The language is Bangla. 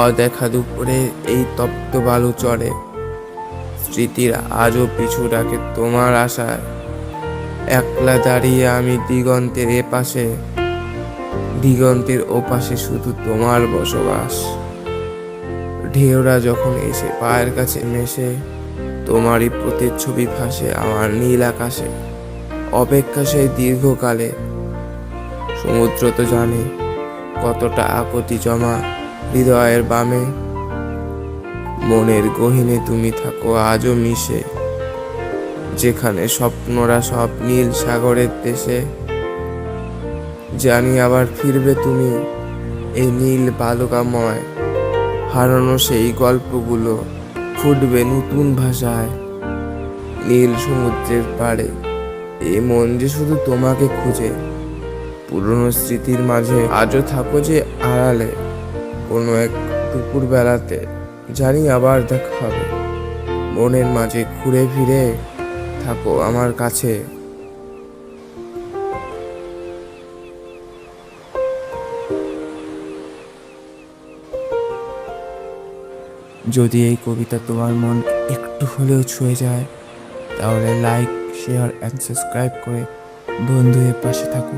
অদেখা দুপুরে এই তপ্ত বালু চড়ে, স্মৃতির আজও পিছু ডাকে তোমার আশায়। একলা দাঁড়িয়ে আমি দিগন্তের এপাশে, দিগন্তের ওপাশে শুধু তোমার বসবাস। ঢেউরা যখন এসে পায়ের কাছে মেশে, তোমারই প্রতিচ্ছবি ভাসে আমার নীল আকাশে। অপেক্ষা সেই দীর্ঘকালে, সমুদ্র তো জানে কতটা আকুতি জমা হৃদয়ের বামে। মনের গহীনে তুমি থাকো আজও মিশে, যেখানে স্বপ্নরা সব নীল সাগরের দেশে। জানি আবার ফিরবে তুমি এই নীল বালুকাময়, হারানো সেই গল্পগুলো ফুটবে নতুন ভাষায়। নীল সমুদ্রের পাড়ে এই মন যে শুধু তোমাকে খুঁজে, পুরনো স্মৃতির মাঝে আজও থাকো যে আড়ালে। কোনো এক দুপুর বেলাতে জানি আবার দেখা হবে, মনের মাঝে ঘুরে ফিরে থাকো আমার কাছে। যদি এই কবিতা তোমার মন একটু হলেও ছুঁয়ে যায়, তাহলে লাইক, শেয়ার অ্যান্ড সাবস্ক্রাইব করে বন্ধুদের পাশে থাকো।